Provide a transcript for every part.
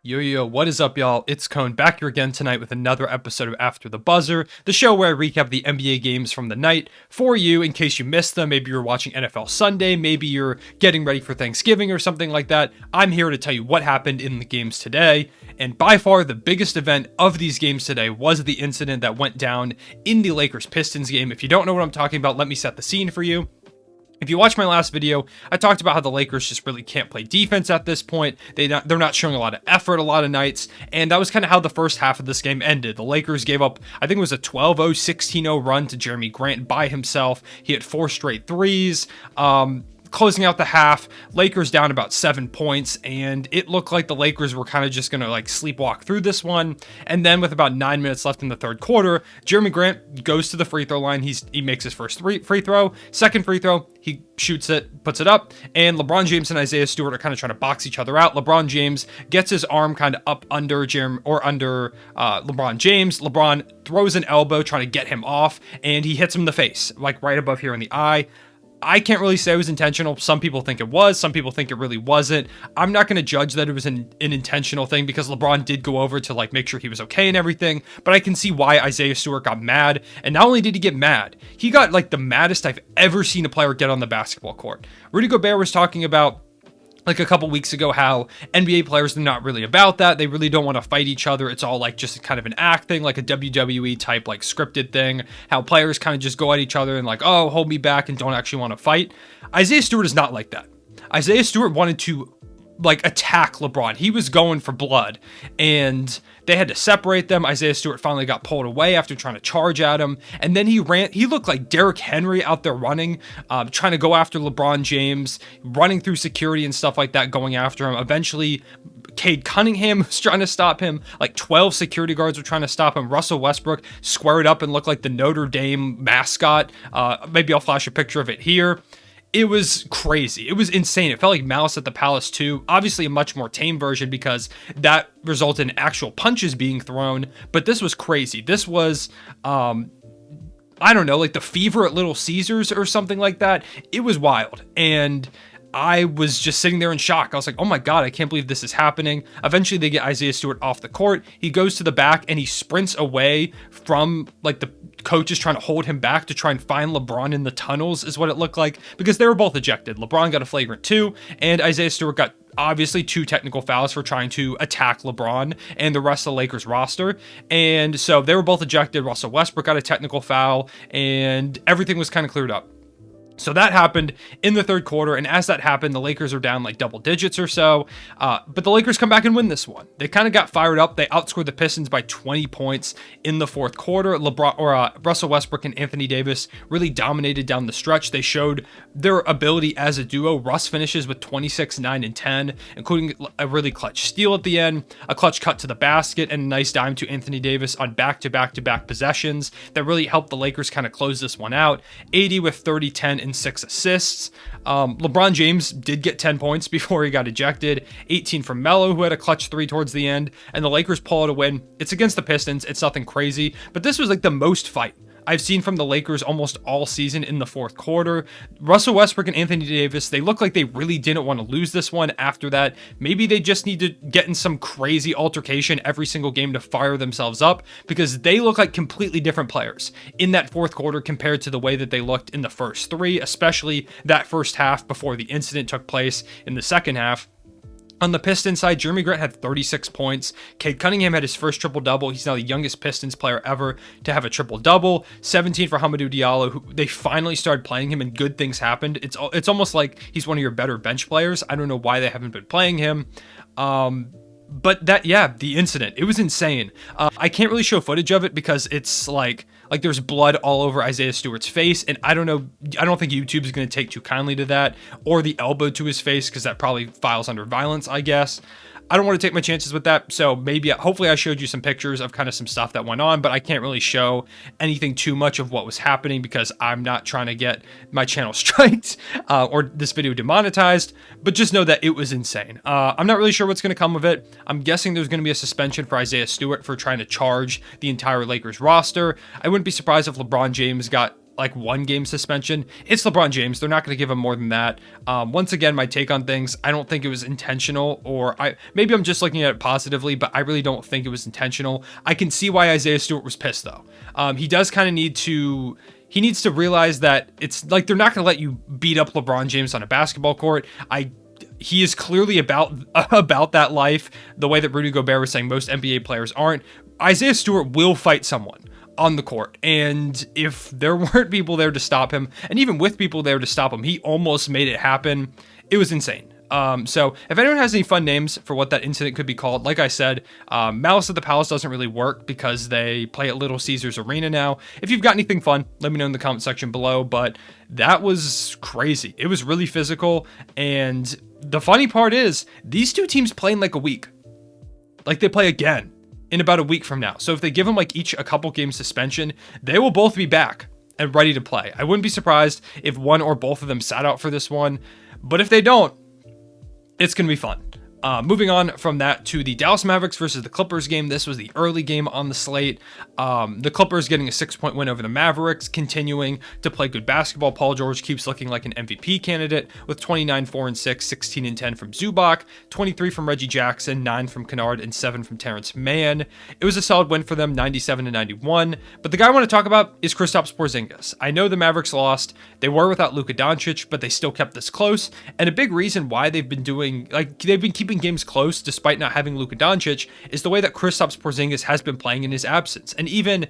Yo, what is up, y'all? It's Cone back here again tonight with another episode of After the Buzzer, the show where I recap the NBA games from the night for you in case you missed them. Maybe you're watching NFL Sunday, maybe you're getting ready for Thanksgiving or something like that. I'm here to tell you what happened in the games today. And by far, the biggest event of these games today was the incident that went down in the Lakers-Pistons game. If you don't know what I'm talking about, let me set the scene for you. If you watched my last video, I talked about how the Lakers just really can't play defense at this point. They're not showing a lot of effort a lot of nights, and that was kind of how the first half of this game ended. The Lakers gave up, I think it was a 12-0, 16-0 run to Jeremy Grant by himself. He hit 4 straight threes. Closing out the half, Lakers down about 7 points, and it looked like the Lakers were kind of just going to sleepwalk through this one. And then with about 9 minutes left in the third quarter, Jeremy Grant goes to the free throw line. He makes his first free throw. Second free throw, he shoots it, puts it up, and LeBron James and Isaiah Stewart are kind of trying to box each other out. LeBron James gets his arm kind of up under LeBron James. LeBron throws an elbow trying to get him off, and he hits him in the face, like right above here in the eye. I can't really say it was intentional. Some people think it was. Some people think it really wasn't. I'm not going to judge that it was an intentional thing because LeBron did go over to make sure he was okay and everything. But I can see why Isaiah Stewart got mad. And not only did he get mad, he got the maddest I've ever seen a player get on the basketball court. Rudy Gobert was talking about a couple weeks ago how NBA players are not really about that. They really don't want to fight each other. It's all just kind of an act thing, like a WWE type scripted thing. How players kind of just go at each other and oh, hold me back and don't actually want to fight. Isaiah Stewart is not like that. Isaiah Stewart wanted to attack LeBron. He was going for blood, and they had to separate them. Isaiah Stewart finally got pulled away after trying to charge at him, and then he ran. He looked like Derrick Henry out there running, trying to go after LeBron James, running through security and stuff like that, going after him. Eventually, Cade Cunningham was trying to stop him. 12 security guards were trying to stop him. Russell Westbrook squared up and looked like the Notre Dame mascot. Maybe I'll flash a picture of it here. It was crazy. It was insane. It felt like Malice at the Palace 2. Obviously a much more tame version because that resulted in actual punches being thrown. But this was crazy. This was, I don't know, the Fever at Little Caesars or something like that. It was wild. And I was just sitting there in shock. I was like, oh my God, I can't believe this is happening. Eventually they get Isaiah Stewart off the court. He goes to the back and he sprints away from the coach is trying to hold him back to try and find LeBron in the tunnels is what it looked like because they were both ejected. LeBron got a flagrant 2 and Isaiah Stewart got obviously 2 technical fouls for trying to attack LeBron and the rest of the Lakers roster. And so they were both ejected. Russell Westbrook got a technical foul and everything was kind of cleared up. So that happened in the third quarter, and as that happened, the Lakers are down double digits or so, but the Lakers come back and win this one. They kind of got fired up. They outscored the Pistons by 20 points in the fourth quarter. Russell Westbrook and Anthony Davis really dominated down the stretch. They showed their ability as a duo. Russ finishes with 26, 9, and 10, including a really clutch steal at the end, a clutch cut to the basket, and a nice dime to Anthony Davis on back-to-back-to-back possessions that really helped the Lakers kind of close this one out. 80 with 30, 10, and 6 assists. LeBron James did get 10 points before he got ejected. 18 from Melo, who had a clutch 3 towards the end. And the Lakers pull out a win. It's against the Pistons. It's nothing crazy. But this was the most fight I've seen from the Lakers almost all season in the fourth quarter. Russell Westbrook and Anthony Davis, they look like they really didn't want to lose this one after that. Maybe they just need to get in some crazy altercation every single game to fire themselves up because they look like completely different players in that fourth quarter compared to the way that they looked in the first 3, especially that first half before the incident took place in the second half. On the Pistons side, Jeremy Grant had 36 points. Cade Cunningham had his first triple-double. He's now the youngest Pistons player ever to have a triple-double. 17 for Hamidou Diallo, who they finally started playing him and good things happened. It's almost like he's one of your better bench players. I don't know why they haven't been playing him. But the incident, it was insane. I can't really show footage of it because it's like there's blood all over Isaiah Stewart's face, and I don't think YouTube is going to take too kindly to that, or the elbow to his face, because that probably files under violence, I guess. I don't want to take my chances with that, so hopefully I showed you some pictures of kind of some stuff that went on, but I can't really show anything too much of what was happening because I'm not trying to get my channel striked or this video demonetized, but just know that it was insane. I'm not really sure what's going to come of it. I'm guessing there's going to be a suspension for Isaiah Stewart for trying to charge the entire Lakers roster. I wouldn't be surprised if LeBron James got like 1-game suspension. It's LeBron James. They're not going to give him more than that. Once again, my take on things, I don't think it was intentional, or maybe I'm just looking at it positively, but I really don't think it was intentional. I can see why Isaiah Stewart was pissed though. He does kind of he needs to realize that it's like they're not going to let you beat up LeBron James on a basketball court. He is clearly about that life, the way that Rudy Gobert was saying most NBA players aren't. Isaiah Stewart will fight someone on the court, and if there weren't people there to stop him, and even with people there to stop him, he almost made it happen. It was insane. So if anyone has any fun names for what that incident could be called, like I said, Malice at the Palace doesn't really work because they play at Little Caesars Arena now. If you've got anything fun, let me know in the comment section below, but that was crazy. It was really physical, and the funny part is these two teams play in like a week. Like they play again in about a week from now. So if they give them like each a couple game suspension, they will both be back and ready to play. I wouldn't be surprised if one or both of them sat out for this one, but if they don't, it's going to be fun. Moving on from that to the Dallas Mavericks versus the Clippers game. This was the early game on the slate. The Clippers getting a 6-point win over the Mavericks, continuing to play good basketball. Paul George keeps looking like an MVP candidate with 29, 4 and 6, 16 and 10 from Zubac, 23 from Reggie Jackson, 9 from Kennard, and 7 from Terrence Mann. It was a solid win for them, 97 to 91. But the guy I want to talk about is Kristaps Porzingis. I know the Mavericks lost. They were without Luka Doncic, but they still kept this close. And a big reason why they've been keeping games close despite not having Luka Doncic is the way that Kristaps Porzingis has been playing in his absence. And even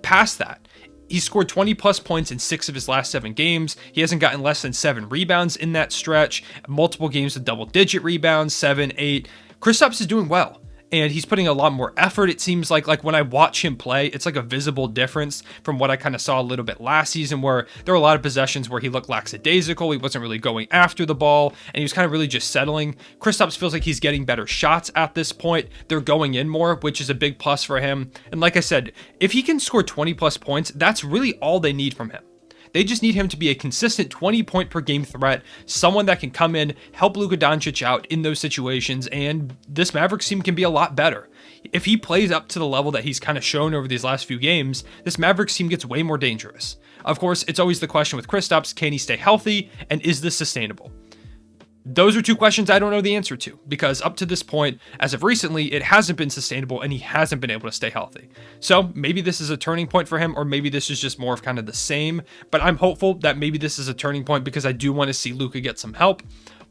past that, he scored 20 plus points in 6 of his last 7 games. He hasn't gotten less than 7 rebounds in that stretch. Multiple games with double-digit rebounds, 7, 8. Kristaps is doing well, and he's putting a lot more effort. It seems like when I watch him play, it's like a visible difference from what I kind of saw a little bit last season, where there were a lot of possessions where he looked lackadaisical. He wasn't really going after the ball, and he was kind of really just settling. Kristaps feels like he's getting better shots at this point. They're going in more, which is a big plus for him. And like I said, if he can score 20 plus points, that's really all they need from him. They just need him to be a consistent 20-point per game threat, someone that can come in, help Luka Doncic out in those situations, and this Mavericks team can be a lot better. If he plays up to the level that he's kind of shown over these last few games, this Mavericks team gets way more dangerous. Of course, it's always the question with Kristaps, can he stay healthy, and is this sustainable? Those are two questions I don't know the answer to, because up to this point, as of recently, it hasn't been sustainable and he hasn't been able to stay healthy. So maybe this is a turning point for him, or maybe this is just more of kind of the same, but I'm hopeful that maybe this is a turning point because I do want to see Luka get some help.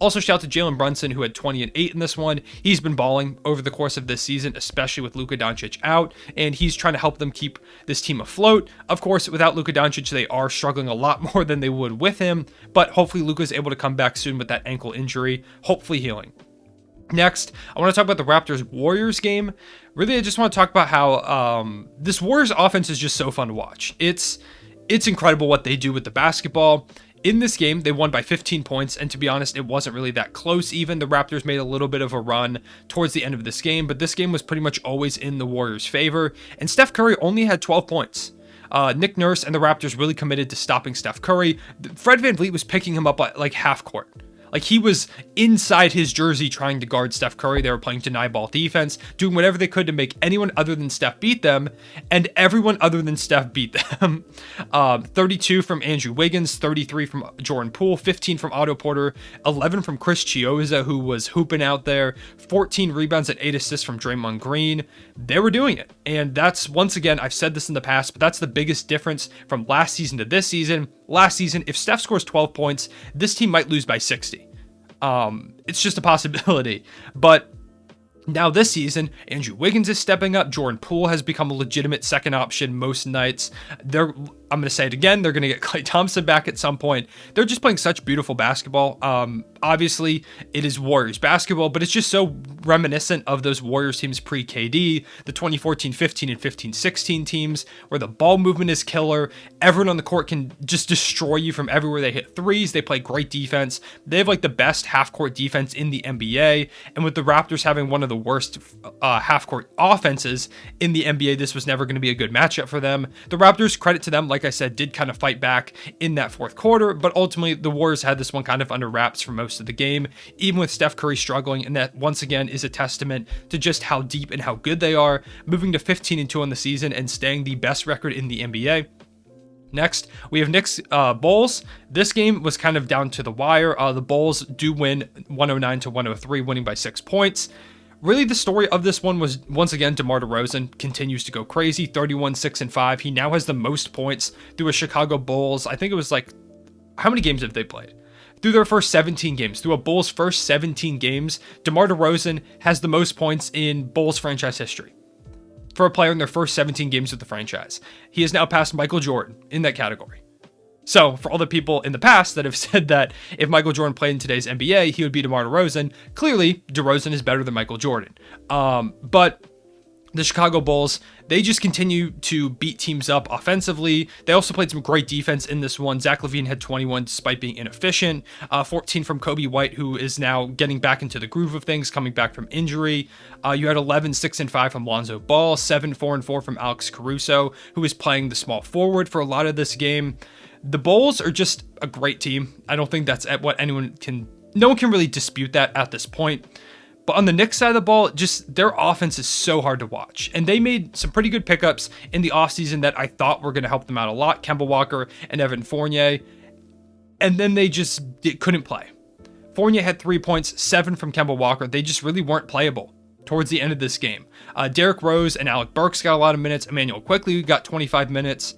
Also, shout out to Jalen Brunson, who had 20 and 8 in this one. He's been balling over the course of this season, especially with Luka Doncic out, and he's trying to help them keep this team afloat. Of course, without Luka Doncic, they are struggling a lot more than they would with him, but hopefully Luka's able to come back soon with that ankle injury, hopefully healing. Next, I want to talk about the Raptors-Warriors game. Really, I just want to talk about how this Warriors offense is just so fun to watch. It's incredible what they do with the basketball. In this game, they won by 15 points, and to be honest, it wasn't really that close even. The Raptors made a little bit of a run towards the end of this game, but this game was pretty much always in the Warriors' favor, and Steph Curry only had 12 points. Nick Nurse and the Raptors really committed to stopping Steph Curry. Fred VanVleet was picking him up at like half court. Like he was inside his jersey trying to guard Steph Curry. They were playing deny ball defense, doing whatever they could to make anyone other than Steph beat them, and everyone other than Steph beat them. 32 from Andrew Wiggins, 33 from Jordan Poole, 15 from Otto Porter, 11 from Chris Chiozza, who was hooping out there, 14 rebounds and 8 assists from Draymond Green. They were doing it. And that's, once again, I've said this in the past, but that's the biggest difference from last season to this season. Last season, if Steph scores 12 points, this team might lose by 60. It's just a possibility. But now this season, Andrew Wiggins is stepping up. Jordan Poole has become a legitimate second option most nights. I'm going to say it again, they're going to get Klay Thompson back at some point. They're just playing such beautiful basketball. Obviously, it is Warriors basketball, but it's just so reminiscent of those Warriors teams pre-KD, the 2014-15 and 15-16 teams, where the ball movement is killer. Everyone on the court can just destroy you from everywhere. They hit threes. They play great defense. They have like the best half-court defense in the NBA, and with the Raptors having one of the worst half-court offenses in the NBA, this was never going to be a good matchup for them. The Raptors, credit to them, like I said, did kind of fight back in that fourth quarter, but ultimately the Warriors had this one kind of under wraps for most of the game, even with Steph Curry struggling, and that once again is a testament to just how deep and how good they are, moving to 15-2 on the season and staying the best record in the NBA. Next, we have Knicks Bulls. This game was kind of down to the wire. The Bulls do win 109 to 103, winning by 6 points. Really, the story of this one was, once again, DeMar DeRozan continues to go crazy, 31, 6, and 5. He now has the most points through a Chicago Bulls. I think it was like, how many games have they played? Through their first 17 games, through a Bulls' first 17 games, DeMar DeRozan has the most points in Bulls franchise history for a player in their first 17 games with the franchise. He has now passed Michael Jordan in that category. So for all the people in the past that have said that if Michael Jordan played in today's NBA, he would be DeMar DeRozan, clearly DeRozan is better than Michael Jordan. But the Chicago Bulls, they just continue to beat teams up offensively. They also played some great defense in this one. Zach LaVine had 21 despite being inefficient. 14 from Kobe White, who is now getting back into the groove of things, coming back from injury. You had 11, 6, and 5 from Lonzo Ball. 7, 4, and 4 from Alex Caruso, who is playing the small forward for a lot of this game. The Bulls are just a great team. I don't think that's what no one can really dispute that at this point. But on the Knicks side of the ball, just their offense is so hard to watch. And they made some pretty good pickups in the offseason that I thought were going to help them out a lot. Kemba Walker and Evan Fournier. And then they just couldn't play. Fournier had 3 points, 7 from Kemba Walker. They just really weren't playable towards the end of this game. Derrick Rose and Alec Burks got a lot of minutes. Emmanuel Quickley got 25 minutes.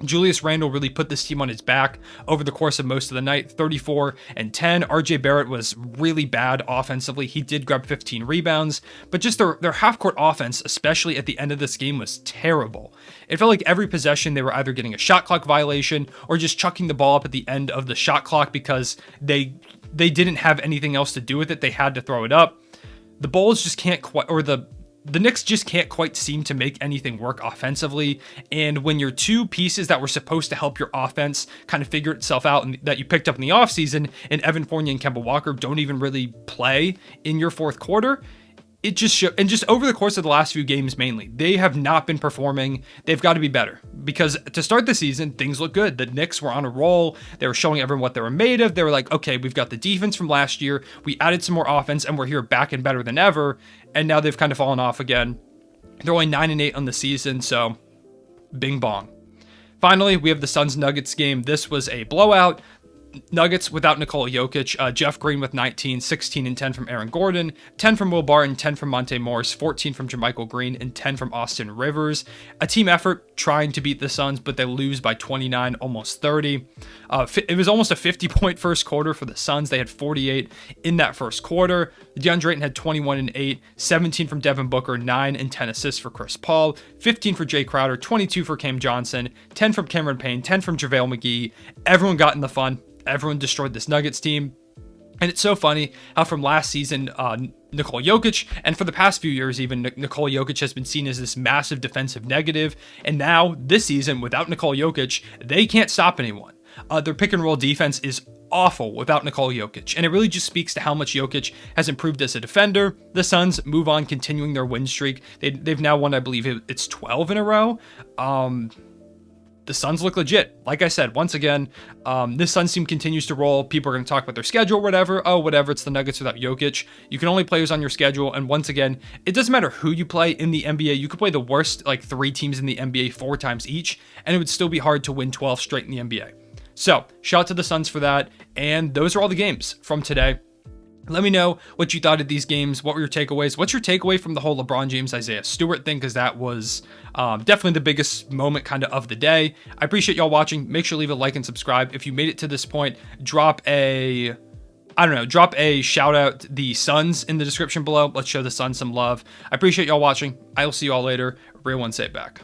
Julius Randle really put this team on his back over the course of most of the night, 34 and 10. RJ Barrett was really bad offensively. He did grab 15 rebounds, but just their half-court offense, especially at the end of this game, was terrible. It felt like every possession they were either getting a shot clock violation or just chucking the ball up at the end of the shot clock because they didn't have anything else to do with it. They had to throw it up. The Bulls just can't quite, or the Knicks just can't quite seem to make anything work offensively. And when your two pieces that were supposed to help your offense kind of figure itself out and that you picked up in the offseason, and Evan Fournier and Kemba Walker don't even really play in your fourth quarter, it just and just over the course of the last few games mainly, they have not been performing. They've got to be better because to start the season, things look good. The Knicks were on a roll. They were showing everyone what they were made of. They were like, okay, we've got the defense from last year. We added some more offense and we're here back and better than ever. And now they've kind of fallen off again. They're only 9-8 on the season, so bing bong. Finally, we have the Suns Nuggets game. This was a blowout. Nuggets without Nikola Jokic, Jeff Green with 19, 16 and 10 from Aaron Gordon, 10 from Will Barton, 10 from Monte Morris, 14 from JaMychal Green, and 10 from Austin Rivers. A team effort trying to beat the Suns, but they lose by 29, almost 30. It was almost a 50-point first quarter for the Suns. They had 48 in that first quarter. DeAndre Ayton had 21 and 8, 17 from Devin Booker, 9 and 10 assists for Chris Paul, 15 for Jay Crowder, 22 for Cam Johnson, 10 from Cameron Payne, 10 from JaVale McGee. Everyone got in the fun. Everyone destroyed this Nuggets team. And it's so funny how from last season, Nikola Jokic, and for the past few years even, Nikola Jokic has been seen as this massive defensive negative. And now, this season, without Nikola Jokic, they can't stop anyone. Their pick and roll defense is awful without Nikola Jokic. And it really just speaks to how much Jokic has improved as a defender. The Suns move on, continuing their win streak. They've now won, I believe it's 12 in a row. The Suns look legit. Like I said, once again, this Suns team continues to roll. People are going to talk about their schedule, whatever. Oh, whatever. It's the Nuggets without Jokic. You can only play who's on your schedule. And once again, it doesn't matter who you play in the NBA. You could play the worst, like 3 teams in the NBA 4 times each, and it would still be hard to win 12 straight in the NBA. So, shout out to the Suns for that. And those are all the games from today. Let me know what you thought of these games. What were your takeaways? What's your takeaway from the whole LeBron James, Isaiah Stewart thing? Because that was definitely the biggest moment kind of the day. I appreciate y'all watching. Make sure to leave a like and subscribe. If you made it to this point, drop a shout out the Suns in the description below. Let's show the Suns some love. I appreciate y'all watching. I will see you all later. Real one, say it back.